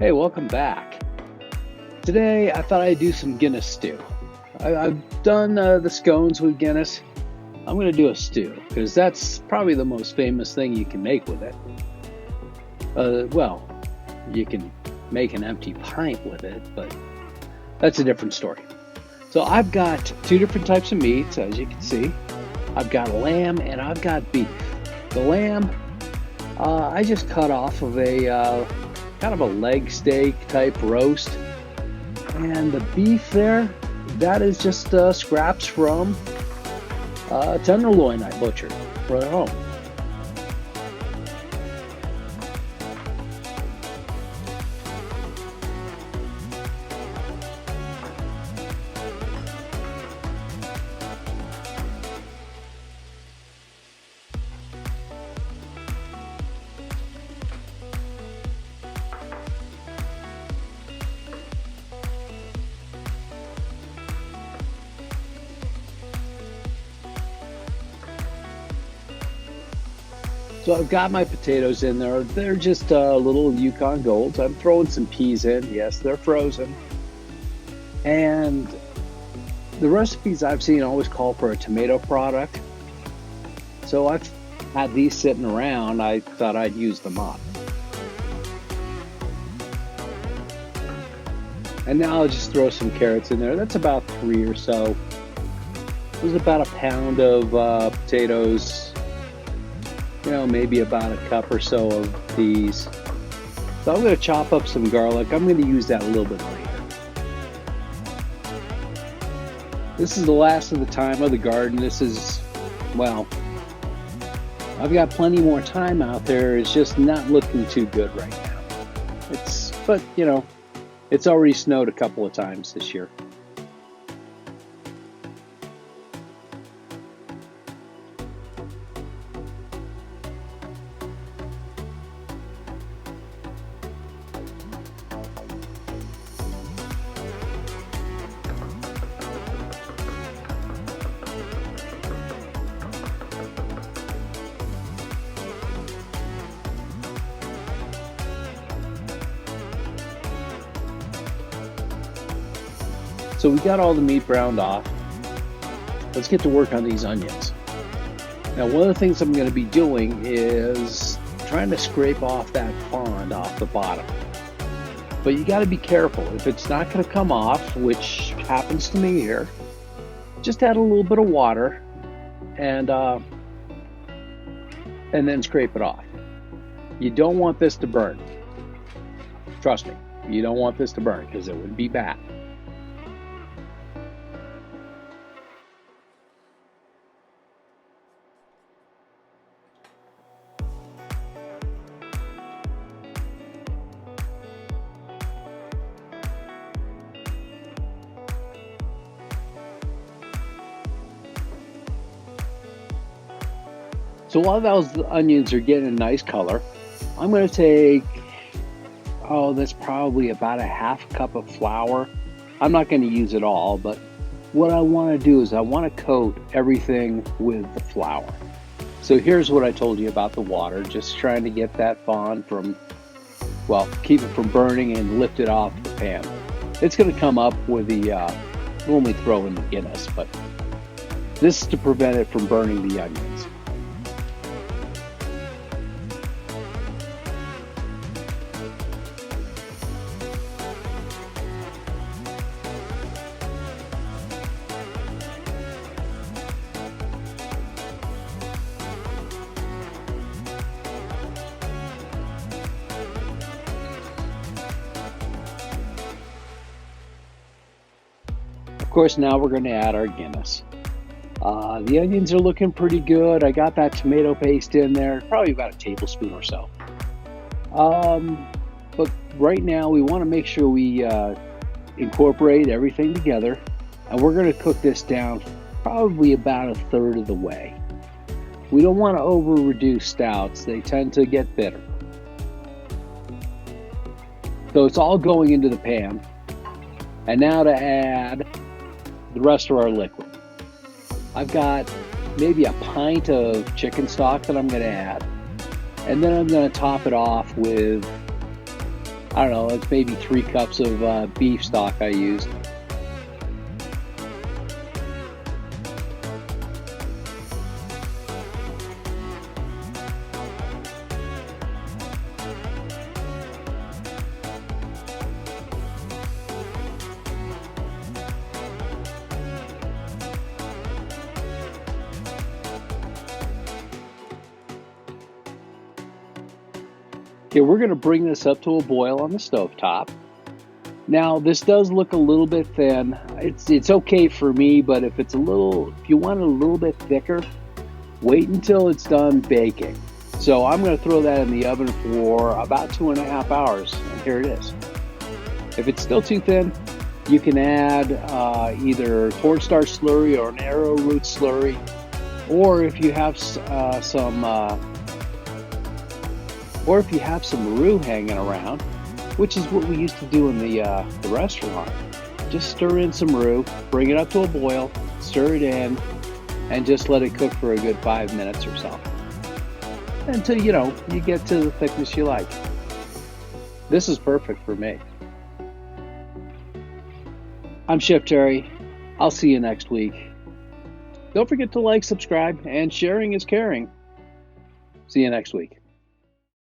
Hey, welcome back. Today I thought I'd do some Guinness stew. I've done the scones with Guinness. I'm going to do a stew because that's probably the most famous thing you can make with it. Well, you can make an empty pint with it, but that's a different story. So I've got two different types of meats, as you can see. I've got lamb and I've got beef. The lamb, I just cut off of a kind of a leg steak type roast. And the beef there, that is just scraps from tenderloin I butchered right at home. So I've got my potatoes in there. They're just little Yukon Golds. I'm throwing some peas in. Yes, they're frozen. And the recipes I've seen always call for a tomato product. So I've had these sitting around. I thought I'd use them up. And now I'll just throw some carrots in there. That's about 3 or so. There's about a pound of potatoes. Maybe about a cup or so of peas. So I'm going to chop up some garlic. I'm going to use that a little bit later. This is the last of the time of the garden. This is, well, I've got plenty more time out there. It's just not looking too good right now. But it's already snowed a couple of times this year. So we got all the meat browned off. Let's get to work on these onions. Now, one of the things I'm going to be doing is trying to scrape off that fond off the bottom. But you got to be careful. If it's not going to come off, which happens to me here, just add a little bit of water and then scrape it off. You don't want this to burn. Trust me, you don't want this to burn because it would be bad. So while those onions are getting a nice color, I'm going to take, that's probably about a half cup of flour. I'm not going to use it all, but what I want to do is I want to coat everything with the flour. So here's what I told you about the water, just trying to get that fond keep it from burning and lift it off the pan. It's going to come up with when we throw in the Guinness, but this is to prevent it from burning the onions. Of course, now we're going to add our Guinness. The onions are looking pretty good. I got that tomato paste in there, probably about a tablespoon or so. But right now we want to make sure we incorporate everything together, and we're going to cook this down probably about a third of the way. We don't want to over reduce stouts. They tend to get bitter. So it's all going into the pan. And now to add the rest of our liquid. I've got maybe a pint of chicken stock that I'm going to add. And then I'm going to top it off with, I don't know, it's maybe 3 cups of beef stock I used. Okay, we're going to bring this up to a boil on the stovetop. Now, this does look a little bit thin. It's okay for me, but if you want it a little bit thicker, wait until it's done baking. So I'm going to throw that in the oven for about 2.5 hours, and here it is. If it's still too thin, you can add either cornstarch slurry or an arrowroot slurry, or if you have some roux hanging around, which is what we used to do in the restaurant. Just stir in some roux, bring it up to a boil, stir it in, and just let it cook for a good 5 minutes or so. Until, you get to the thickness you like. This is perfect for me. I'm Chef Terry. I'll see you next week. Don't forget to like, subscribe, and sharing is caring. See you next week.